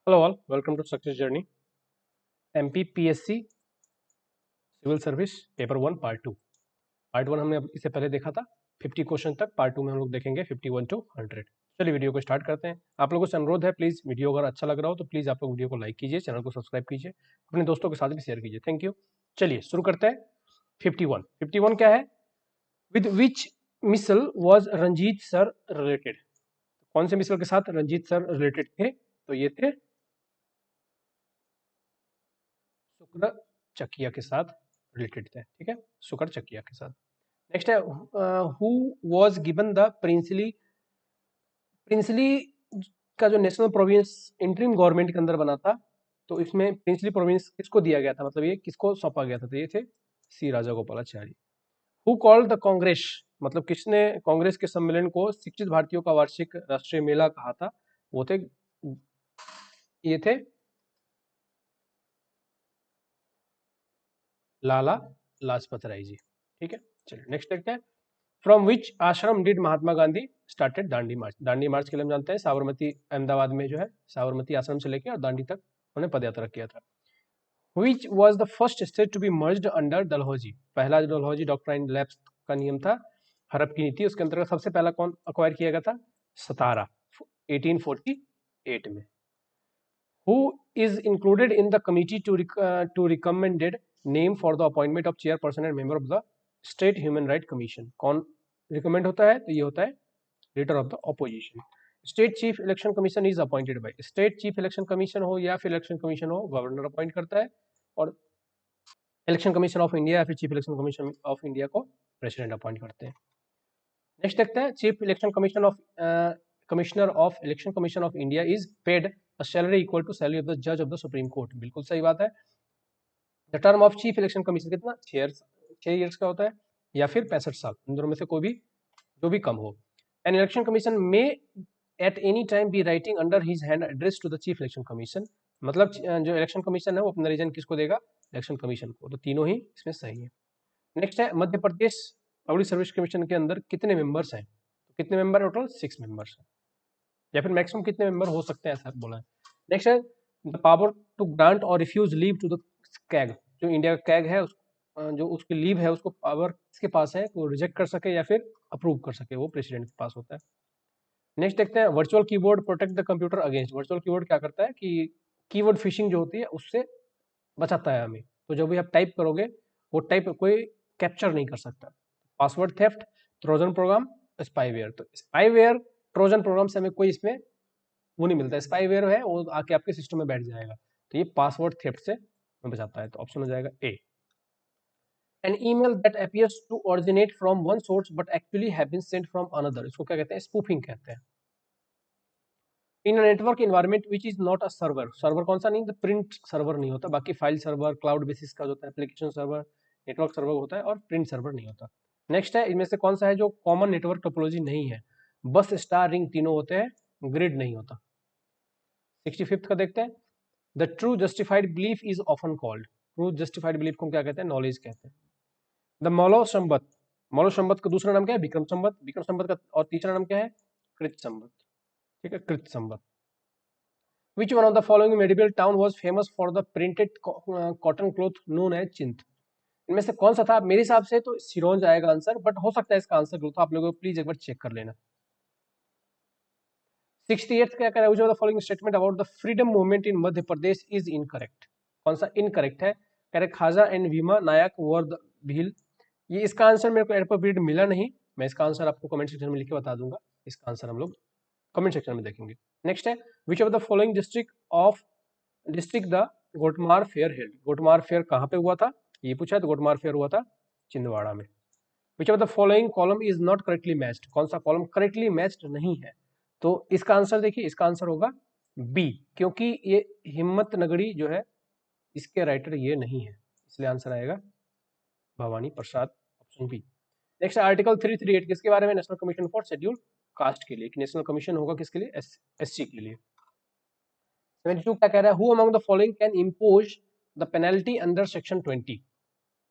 Hello all, welcome to success journey. MPPSC civil service paper 1 part 1 हमने इससे पहले देखा था 50 क्वेश्चन तक। पार्ट 2 में हम लोग देखेंगे 51 to 100। चलिए वीडियो को स्टार्ट करते हैं। आप लोगों से अनुरोध है, प्लीज वीडियो अगर अच्छा लग रहा हो तो प्लीज आप लोग वीडियो को लाइक कीजिए, चैनल को सब्सक्राइब कीजिए, अपने दोस्तों के साथ भी शेयर कीजिए। Thank you. चलिए शुरू करते हैं। 51 क्या है? With which misl was Ranjit sir related? कौन से मिसल के साथ रंजीत सर रिलेटेड थे? तो ये थे शुक्र चकिया के साथ रिलेटेड थे। ठीक है, शुक्र चकिया के साथ। नेक्स्ट है who was given the princely princely का जो नेशनल प्रोविंस इंटरिम गवर्नमेंट के अंदर बना था, तो इसमें प्रिंसली प्रोविंस किसको दिया गया था, मतलब ये किसको सौंपा गया था? तो ये थे C Rajagopalachari. Who called the Congress, मतलब किसने कांग्रेस के सम्मेलन को शिक्षित भारतीयों का वार्षिक राष्ट्रीय मेला कहा था? वो थे, ये थे लाला लाजपत राय जी। ठीक है, चलिए नेक्स्ट देखते हैं। From which ashram did Mahatma Gandhi started Dandi march? Dandi march के लिए हम जानते हैं साबरमती, अहमदाबाद में जो है साबरमती आश्रम से लेकर और दांडी तक उन्होंने पदयात्रा किया था। Which was the first state to be merged under Dalhousie? पहला जो डलहौजी डॉक्ट्राइन लैब्स का नियम था, हड़प की नीति, उसके अंतर्गत सबसे पहला कौन अक्वायर किया गया था? सतारा, 1848 में। Who is included in the committee to recommended name for the appointment of chairperson and member of the State Human Right Commission? कौन रिकमेंड होता है? तो ये होता है leader of the opposition. State chief election commission is appointed by, state chief election commission हो या फिर इलेक्शन कमीशन हो, गवर्नर अपॉइंट करता है, और इलेक्शन कमीशन ऑफ इंडिया या फिर chief election commission of India को प्रेसिडेंट अपॉइंट करते हैं। नेक्स्ट देखते हैं, chief election commission of commissioner of election commission of India is paid a salary equal to salary of the जज of the supreme court. बिल्कुल सही बात है। The term of chief election commission कितना? 6 ईयर्स का होता है, या फिर 65 साल, इन दोनों में से कोई भी, जो भी कम हो। एन इलेक्शन कमीशन में at any time be writing under his hand address to the chief election commission, मतलब जो इलेक्शन कमीशन है वो अपना रीजन किसको देगा? इलेक्शन कमीशन को। तो तीनों ही इसमें सही है। नेक्स्ट है, Madhya Pradesh public service commission के अंदर कितने मेंबर्स हैं? तो कितने मेंबर है टोटल? 6 मेंबर्स हैं, या फिर मैक्सिमम कितने मेंबर हो सकते हैं, ऐसा बोला है। नेक्स्ट है, द पावर टू ग्रांट और refuse leave to the CAG, जो इंडिया का कैग है जो उसकी लीव है उसको पावर किसके पास है? वो रिजेक्ट कर सके या फिर अप्रूव कर सके, वो प्रेसिडेंट के पास होता है। नेक्स्ट देखते हैं, virtual keyboard protect the computer against. Virtual keyboard क्या करता है कि कीवर्ड फिशिंग जो होती है उससे बचाता है हमें। तो जब भी आप टाइप करोगे वो टाइप कोई कैप्चर नहीं कर सकता। Password theft, trojan program, spyware. तो स्पाईवेयर, ट्रोजन प्रोग्राम से हमें कोई इसमें वो नहीं मिलता। स्पाईवेयर है वो आके आपके सिस्टम में बैठ जाएगा, तो ये पासवर्ड थेफ्ट से हमें बचाता है। तो ऑप्शन हो जाएगा A. An email that appears to originate from one source but actually have been sent from another, इसको क्या कहते हैं? स्पूफिंग कहते हैं। In network environment which is not a server, server कौन सा नहीं? तो प्रिंट सर्वर नहीं होता, बाकी फाइल सर्वर, क्लाउड बेसिस का जो होता है, एप्लीकेशन सर्वर, नेटवर्क सर्वर होता है, और प्रिंट सर्वर नहीं होता। नेक्स्ट है, इनमें से कौन सा है जो कॉमन नेटवर्क टोपोलॉजी नहीं है? बस, स्टार, रिंग तीनों होते हैं, ग्रिड नहीं होता। 65th का देखते हैं, the true justified belief is often called, true justified belief को क्या कहते हैं? नॉलेज कहते हैं। द मौलव संबत, मौलव संबत का दूसरा नाम क्या है? विक्रम संबत, विक्रम संबत का और तीसरा नाम क्या है? कृत संबत। ठीक है, कृत संबत। Which one of the following medieval town was famous for the printed cotton cloth known as चिंत? इनमें से कौन सा था? मेरे हिसाब से तो सिरोंज आएगा आंसर, बट हो सकता है इसका आंसर गलत हो, आप लोगों को प्लीज एक बार चेक कर लेना। 68th क्या कह रहा है? Which of the following statement about the freedom movement in Madhya Pradesh is incorrect? कौन सा इनकरेक्ट है? कह रहे Khaja and Bhima Nayak were the Bhil. ये इसका आंसर मेरे को एडपोप्रिएट मिला नहीं, मैं इसका आंसर आपको कमेंट सेक्शन में लिख के बता दूंगा। इसका आंसर हम लोग कमेंट सेक्शन में देखेंगे। नेक्स्ट है, which of the following district the Gotmar fair held? Gotmar fair कहाँ पे हुआ था? ये पूछा है, तो गोटमार फेयर हुआ था छिंदवाड़ा में। Which of the following column is not correctly matched? कौन सा कॉलम करेक्टली मैच्ड नहीं है? तो इसका आंसर देखिए, इसका आंसर होगा बी, क्योंकि ये हिम्मत नगरी जो है इसके राइटर ये नहीं है, इसलिए आंसर आएगा भवानी प्रसाद, ऑप्शन बी। नेक्स्ट आर्टिकल 338 किसके बारे में? National commission for schedule caste के लिए। नेशनल कमीशन होगा किसके लिए? एससी के लिए। 72 क्या कह रहा है? Who among the following can impose the penalty under section 20?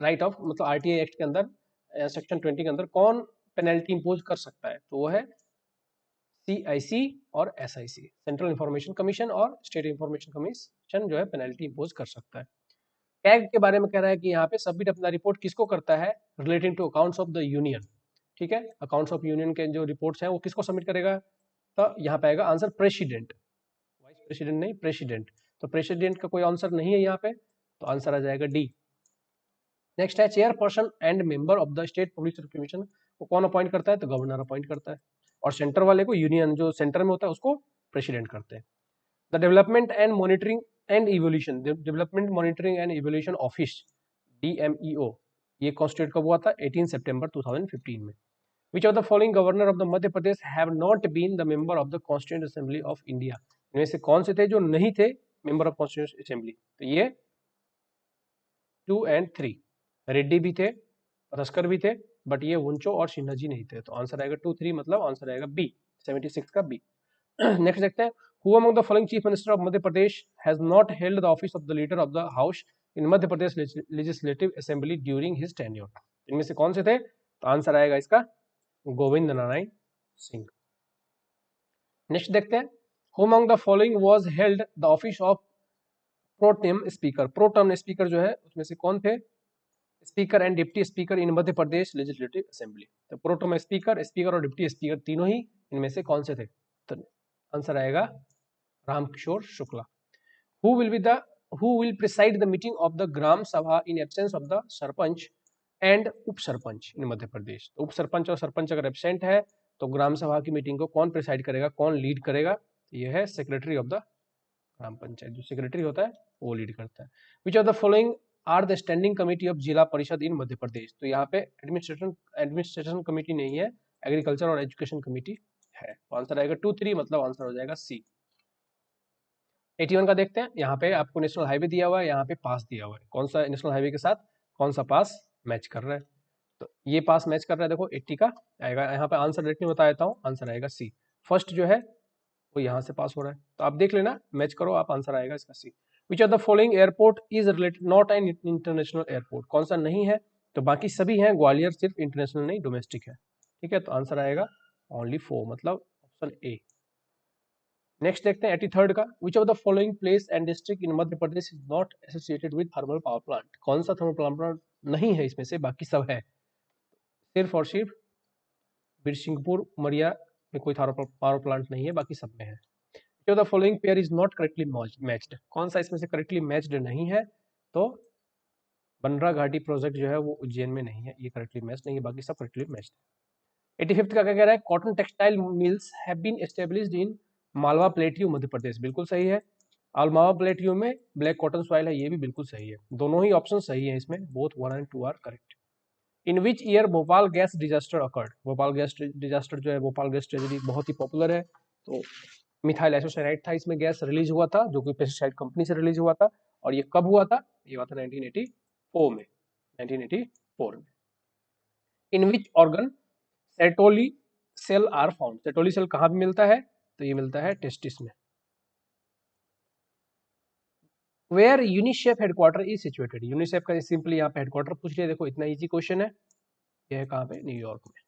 Right of, मतलब आरटीआई एक्ट के अंदर सेक्शन 20 के अंदर कौन पेनल्टी इंपोज कर सकता है? तो वो है CIC और SIC, सेंट्रल इंफॉर्मेशन कमीशन और स्टेट इंफॉर्मेशन कमीशन जो है पेनल्टी इंपोज कर सकता है। कैग के बारे में कह रहा है कि यहाँ पे सबमिट अपना रिपोर्ट किसको करता है, relating to accounts of the union, ठीक है, अकाउंट्स ऑफ यूनियन के जो रिपोर्ट्स हैं वो किसको सबमिट करेगा, तो यहाँ पे आएगा आंसर प्रेसिडेंट, वाइस प्रेसिडेंट नहीं, प्रेसिडेंट। तो प्रेसिडेंट का कोई आंसर नहीं है यहाँ पे, तो आंसर आ जाएगा डी। नेक्स्ट है chairperson and member of the state public service commission को कौन अपॉइंट करता है, तो गवर्नर अपॉइंट करता है, और सेंटर वाले को यूनियन जो सेंटर में होता है उसको प्रेसिडेंट करते हैं। The development and monitoring and evolution, development monitoring and evolution office DMEO, ये कॉन्स्टिट्यूट कब हुआ था, 18 सितंबर 2015 में। Which of the following governor of the Madhya Pradesh have not been the member of the constituent assembly of India, इनमें से कौन से थे जो नहीं थे मेंबर ऑफ कॉन्स्टिट्यूंट असेंबली, तो ये 2 और 3, रेड्डी भी थे, रस्कर भी थे, बट ये वुंचो और सिन्हा जी नहीं थे, तो आंसर आएगा 2, 3, मतलब आंसर आएगा बी, 76 का बी। नेक्स्ट देखते हैं, who among the following chief minister of Madhya Pradesh has not held the office of the leader of the house in Madhya Pradesh legislative assembly during his tenure, इनमें से कौन से थे, तो answer आएगा इसका गोविंद नारायण सिंह। नेक्स्ट देखते हैं, who among the following was held the office of pro tem speaker, pro term speaker जो है उसमें से कौन थे, speaker and deputy speaker in Madhya Pradesh legislative assembly, तो प्रो टर्म स्पीकर, स्पीकर और डिप्टी स्पीकर तीनों ही इनमें से कौन से थे, तो आंसर आएगा Ramkishore Shukla. Who will preside the meeting of the gram sabha in absence of the sarpanch and up sarpanch इन मध्य प्रदेश, तो उप सरपंच और सरपंच अगर एब्सेंट है तो ग्राम सभा की मीटिंग को कौन प्रिसाइड करेगा, कौन लीड करेगा, तो यह है secretary of the gram panchayat, जो सेक्रेटरी होता है वो लीड करता है। Which of the following are the standing committee of zila parishad इन मध्य प्रदेश, तो यहाँ पे एडमिनिस्ट्रेशन कमेटी नहीं है, एग्रीकल्चर और एजुकेशन कमेटी है, तो आंसर आएगा 2, 3, मतलब आंसर हो जाएगा सी। 81 का देखते हैं, यहाँ पे आपको नेशनल हाईवे दिया हुआ है, यहाँ पे पास दिया हुआ है, कौन सा नेशनल हाईवे के साथ कौन सा पास मैच कर रहा है, तो ये पास मैच कर रहा है, देखो 80 का आएगा, यहाँ पे आंसर डायरेक्टली बता देता हूँ, आंसर आएगा सी। फर्स्ट जो है वो यहाँ से पास हो रहा है, तो आप देख लेना, मैच करो आप, आंसर आएगा इसका C. Which of the following airport is related not an international airport, कौन सा नहीं है, तो बाकी सभी हैं, ग्वालियर सिर्फ इंटरनेशनल नहीं डोमेस्टिक है, ठीक है, तो आंसर आएगा ओनली 4, मतलब ऑप्शन ए। नेक्स्ट देखते हैं 83 का, विच of the following place and district in Madhya Pradesh is not associated with thermal power plant, कौन सा थर्मल पावर प्लांट नहीं है इसमें से, बाकी सब है, सिर्फ और सिर्फ बिरसिंहपुर उमरिया में कोई थर्मल पावर प्लांट नहीं है, बाकी सब में है। The following pair is not correctly matched, कौन सा इसमें से करेक्टली मैच्ड नहीं है, तो बनरा घाटी प्रोजेक्ट जो है वो उज्जैन में नहीं है, ये करेक्टली मैच्ड नहीं है, बाकी सब करेक्टली मैच्ड है। 85 का क्या कह रहा है, cotton textile mills have been established in Malwa plateau Madhya Pradesh, बिल्कुल सही है, और मालवा प्लेट्यू में ब्लैक कॉटन सॉइल है, ये भी बिल्कुल सही है, दोनों ही ऑप्शन सही है इसमें, both 1 and 2 are correct. In which year Bhopal gas disaster occurred, Bhopal gas disaster जो है, भोपाल गैस ट्रेजेडी बहुत ही पॉपुलर है, तो मिथाइल आइसोसाइनाइड था इसमें गैस रिलीज हुआ था, जो कि पेस्टिसाइड कंपनी से रिलीज हुआ था, और ये कब हुआ था, ये हुआ था 1984 में, 1984 में। In which organ Sertoli cell are found, Sertoli cell कहाँ पे मिलता है, तो ये मिलता है टेस्टिस में। Where UNICEF headquarter is situated, UNICEF का सिंपली यहाँ पे हेडक्वार्टर पूछ लिया, देखो इतना इजी क्वेश्चन है, यह है कहाँ पे, न्यूयॉर्क में।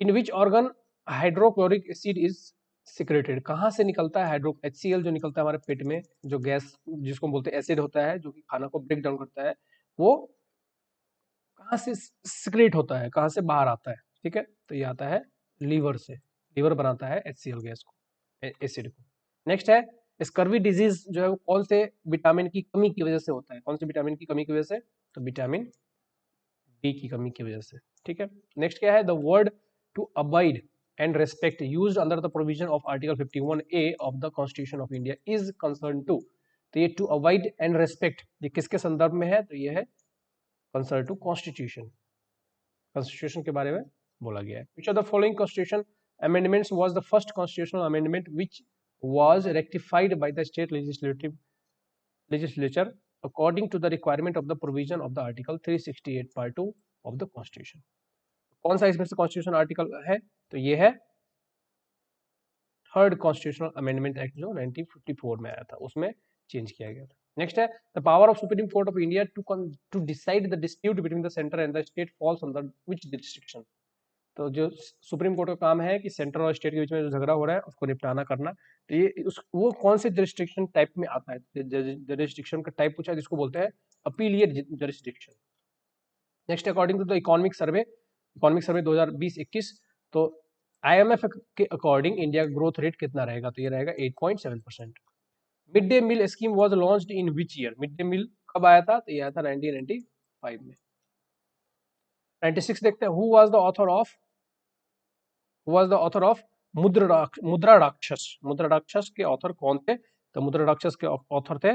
In which organ hydrochloric acid is secreted, कहाँ से निकलता है हाइड्रो HCl जो निकलता है हमारे पेट में, जो गैस जिसको बोलते हैं एसिड होता है, जो कि खाना को ब्रेक डाउन करता है, वो कहाँ से सिक्रेट होता है, कहाँ से बाहर आता है, ठीक है, तो ये आता है लीवर से, लीवर बनाता है HCl गैस को, एसिड को। नेक्स्ट है स्कर्वी डिजीज जो है वो कौन से विटामिन की कमी की वजह से होता है, कौन से विटामिन की कमी की वजह से, तो विटामिन डी की कमी की वजह से, ठीक है। नेक्स्ट क्या है, the word to abide and respect used under the provision of article 51A of the constitution of India is concerned to, तो ये to avoid and respect ये किसके संदर्भ में है, तो ये है concerned to constitution, constitution के बारे में बोला गया है। which of the following constitution amendments was the first constitutional amendment which was rectified by the state legislature according to the requirement of the provision of the article 368 part 2 of the constitution, कौन सा इसमें से constitution article है, तो ये है third constitutional amendment act जो 1954 में आया था, उसमें चेंज किया गया था। नेक्स्ट है the power of supreme court of India to decide the dispute between the centre and the state falls under which restriction, तो जो सुप्रीम कोर्ट का काम है कि सेंट्रल और स्टेट के बीच में जो झगड़ा हो रहा है उसको निपटाना करना। तो ये वो कौन से जरिस्डिक्शन टाइप में आता है, जरिस्डिक्शन का टाइप पूछा है जिसको बोलते हैं appellate jurisdiction. Next, according to the economic survey 2020-21, तो IMF के अकॉर्डिंग इंडिया का ग्रोथ रेट कितना रहेगा, तो ये रहेगा 8.7%। Mid day meal scheme was launched in which year, mid day meal कब आया था, तो ये आया था 1995 में। 96 देखते हैं, who was the author of मुद्रा राक्षस के ऑथर कौन थे, तो मुद्रा राक्षस के ऑथर थे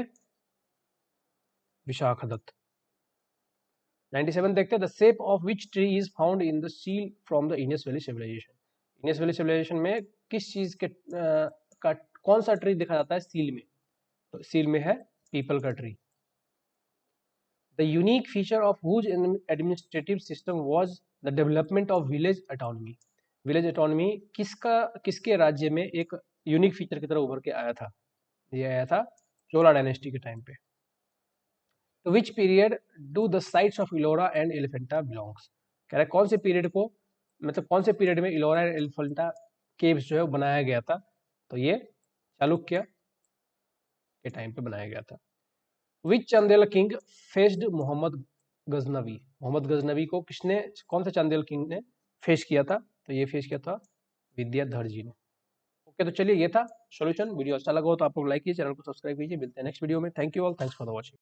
विशाखदत्त। 97 देखते हैं, the shape of which tree is found in the seal from the Indus valley civilisation, Indus valley civilisation में किस चीज के का कौन सा ट्री देखा जाता है सील में, तो सील में है पीपल का tree. The unique feature of whose administrative system was the development of village autonomy, village autonomy किसके राज्य में एक यूनिक फीचर की तरह उभर के आया था, ये आया था चोला डायनेस्टी के टाइम पे। तो which period do the sites of Ellora and Elephanta belongs, कह रहा है कौन से पीरियड को, मतलब कौन से पीरियड में इलोरा एंड एलिफेंटा केव्स जो है वो बनाया गया था, तो ये चालुक्य के टाइम पे बनाया गया था। विच चंदेल किंग फेस्ड मोहम्मद गजनवी को किसने, कौन सा चंदेल किंग ने फेस किया था, तो ये फेस किया था विद्याधर जी ने। ओके, तो चलिए ये था सॉल्यूशन। वीडियो अच्छा लगा हो तो आप लोग लाइक कीजिए, चैनल को सब्सक्राइब कीजिए। मिलते हैं नेक्स्ट वीडियो में। Thank you all, thanks for the watching.